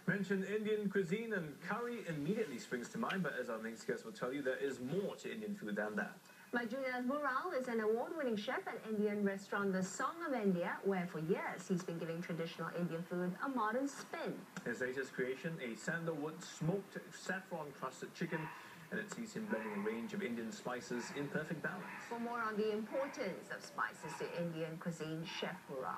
Mention Indian cuisine and curry immediately springs to mind, but as our next guest will tell you, there is more to Indian food than that. Manjunath is an award-winning chef at Indian restaurant The Song of India, where for years he's been giving traditional Indian food a modern spin. His latest creation, a sandalwood smoked saffron crusted chicken, and it sees him blending a range of Indian spices in perfect balance. For more on the importance of spices to Indian cuisine, Chef Burrell.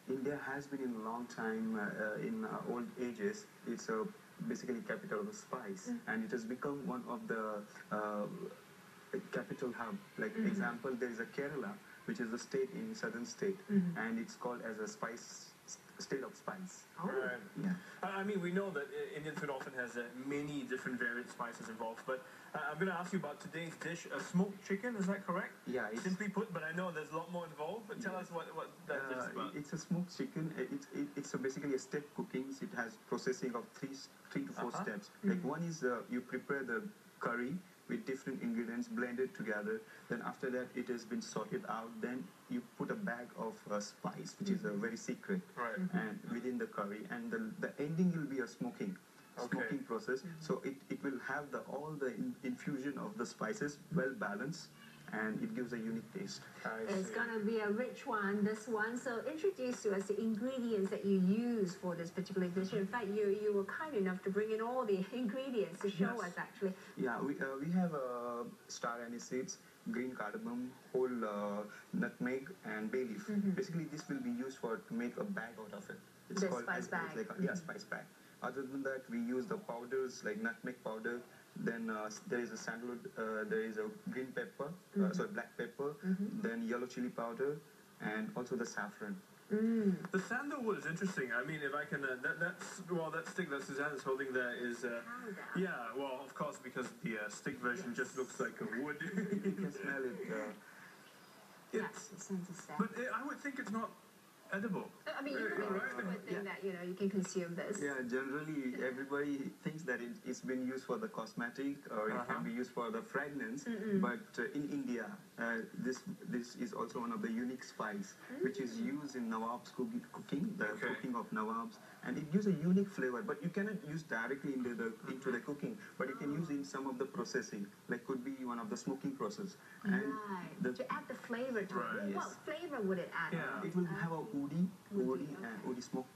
India has been in a long time, in old ages, it's basically capital of spice, and it has become one of the capital hub. Like example, there is a Kerala, which is a state in southern state, and it's called as a state of spice. Oh. Right. Yeah. I mean, we know that Indian food often has many different varied spices involved, but I'm going to ask you about today's dish, a smoked chicken, is that correct? Yeah. Simply put, but I know there's a lot more involved, but tell us what that dish is about. It's a smoked chicken. It's basically a step cooking. It has processing of three to four steps. Like one is you prepare the curry with different ingredients blended together. Then after that, it has been sorted out. Then you put a bag of spice, which is very secret, Right. and within the curry. And the ending will be a smoking process. So it will have all the infusion of the spices well balanced, and it gives a unique taste. It's going to be a rich one, this one. So introduce to us the ingredients that you use for this particular dish. In fact, you were kind enough to bring in all the ingredients to show us, actually. Yeah, we have star anise seeds, green cardamom, whole nutmeg, and bay leaf. Basically, this will be used to make a bag out of it. It's The called spice bag. Spice bag. Other than that, we use the powders like nutmeg powder. Then there is a sandalwood, there is a green pepper, black pepper, then yellow chili powder, and also the saffron. The sandalwood is interesting. I mean, if I can, that stick that Suzanne is holding there is, yeah, well, of course, because the stick version just looks like a wood. You can smell it. Yes, it sends a step. But I would think it's not edible. I mean, you would think that, you can consume this. Yeah, generally everybody thinks that it's been used for the cosmetic or it can be used for the fragrance. But in India, this is also one of the unique spice which is used in Nawab's cooking, the cooking of Nawabs, and it gives a unique flavor. But you cannot use directly into the cooking, but you can use in some of the processing, like could be one of the smoking process. And to add the flavor to it. What flavor would it add? Yeah, it will have a woody smoke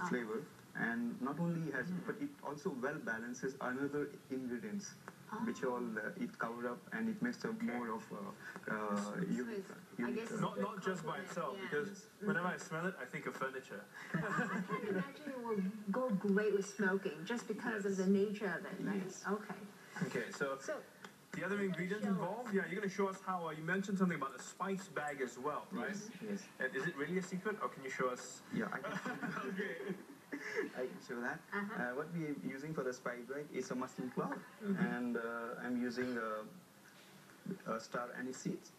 flavor, and not only has, but it also well balances another ingredients, which all it cover up, and it makes a more of unique. Not just by itself, because whenever I smell it, I think of furniture. I can imagine it will go great with smoking, just because of the nature of it, right? Yes. Okay, so the other ingredients involved, yeah, you're going to show us how, you mentioned something about a spice bag as well, right? Yes. And is it really a secret, or can you show us? Yeah, I can. I can show that. What we are using for the spice bag is a muslin cloth, and I'm using star anise seeds.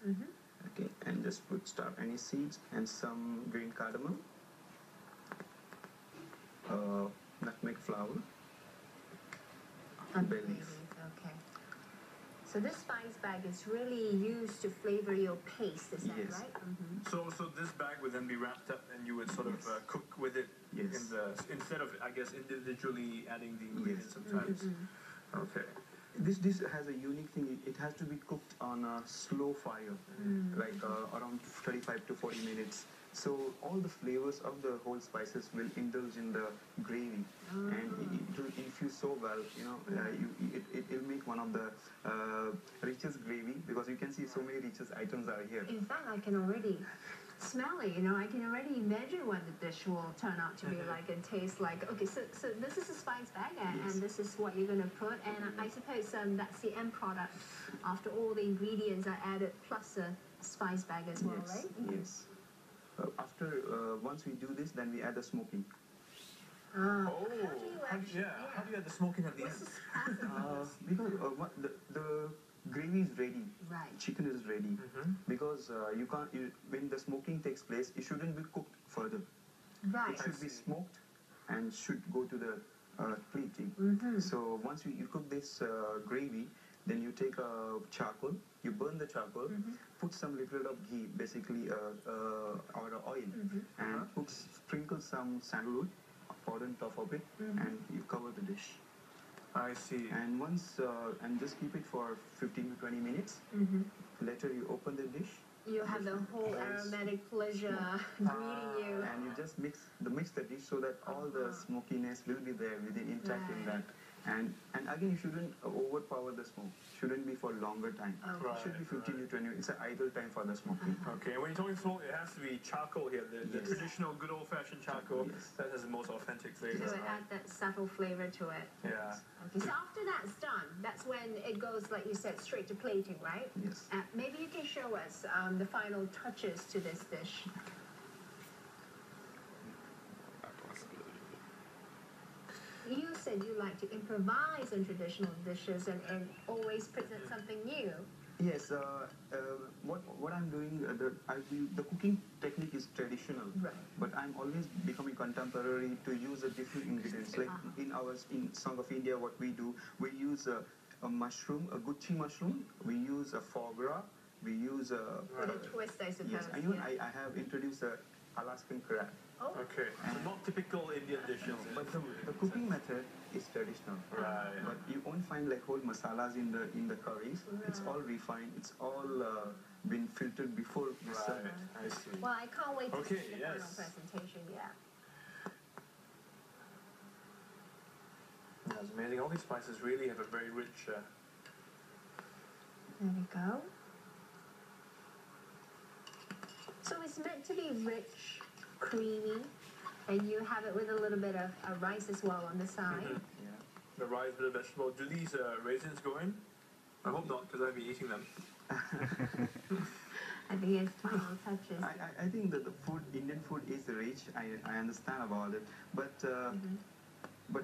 Okay, and just put star anise seeds and some green cardamom, nutmeg flower, and bay leaf. Okay. So this spice bag is really used to flavor your paste, is that right? So this bag would then be wrapped up, and you would sort of cook with it instead of, I guess, individually adding the ingredients sometimes. Okay. This dish has a unique thing. It has to be cooked on a slow fire, like around 35 to 40 minutes. So all the flavors of the whole spices will indulge in the gravy, and it will infuse so well. It will make one of the richest gravy, because you can see so many richest items are here. In fact, I can already smell it. I can already imagine what the dish will turn out to be like and taste like. Okay, so this is a spice bag, and this is what you're going to put, and I suppose that's the end product after all the ingredients are added, plus a spice bag as well, right? Yes. Once we do this, then we add the smoking. How do you add the smoking at the end? Because the gravy is ready, chicken is ready. Because you can't. When the smoking takes place, it shouldn't be cooked further. Right. It should be smoked and should go to the pleating. So once you cook this gravy, then you take a charcoal, you burn the charcoal, put some little bit of ghee, basically or oil, and sprinkle some sandalwood powder on top of it, and you cover the dish. I see. And and just keep it for 15 to 20 minutes. Later you open the dish. You have the whole aromatic pleasure greeting you. And you just mix the dish so that all the smokiness will be there within intact in that. And again, you shouldn't overpower the smoke. Shouldn't be for longer time. It should be 15 to 20 minutes. It's an ideal time for the smoking. Okay, and when you're talking smoke, it has to be charcoal here. The traditional, good old-fashioned charcoal that has the most authentic flavor. So add that subtle flavor to it. Yeah. Okay, so after that's done, that's when it goes, like you said, straight to plating, right? Yes. Maybe you can show us the final touches to this dish. You said you like to improvise on traditional dishes and always present something new. Yes, what I'm doing, the cooking technique is traditional, but I'm always becoming contemporary to use different ingredients. Like in Song of India, what we do, we use a mushroom, a guchi mushroom, we use a foie gras, we use with a twist, I suppose. Yes, I have introduced a Alaskan crab. Okay, so not typical Indian dishes. But the cooking method is traditional. Right. But you won't find like whole masalas in the curries. It's all refined. It's all been filtered before you serve it. I see. Well, I can't wait to see the final yes. presentation. Yeah. That's amazing. All these spices really have a very rich. There we go. So it's meant to be rich, creamy, and you have it with a little bit of rice as well on the side. Yeah. The rice with the vegetable. Do these raisins go in? I hope not, because I'll be eating them. I think it's final touches. I think that the Indian food is rich. I understand about it, but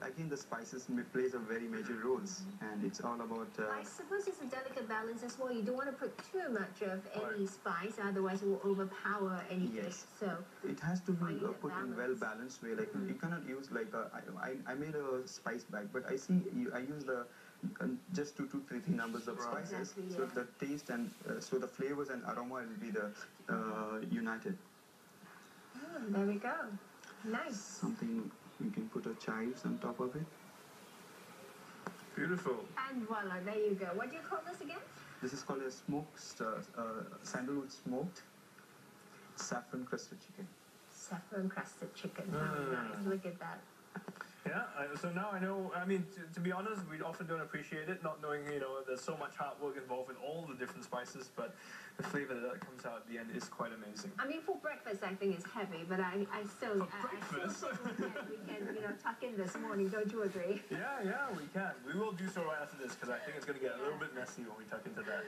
again the spices plays a very major roles, and it's all about. I suppose it's a delicate balance as well. You don't want to put too much of any spice, otherwise it will overpower any dish. So it has to be put in well balanced way. Like you cannot use like I made a spice bag, but I see I use the just 2 to 3 numbers of spices, so the taste and so the flavors and aroma will be the united. There we go. Nice. Something you can put a chives on top of it. Beautiful. And voila, there you go. What do you call this again? This is called a smoked sandalwood smoked saffron crusted chicken. Saffron crusted chicken. Oh, nice. Look at that. Yeah, so now I know, I mean, to be honest, we often don't appreciate it, not knowing, there's so much hard work involved with all the different spices, but the flavor that comes out at the end is quite amazing. I mean, for breakfast, I think it's heavy, but I still think we can, tuck in this morning, don't you agree? Yeah, we can. We will do so right after this, because I think it's going to get a little bit messy when we tuck into that.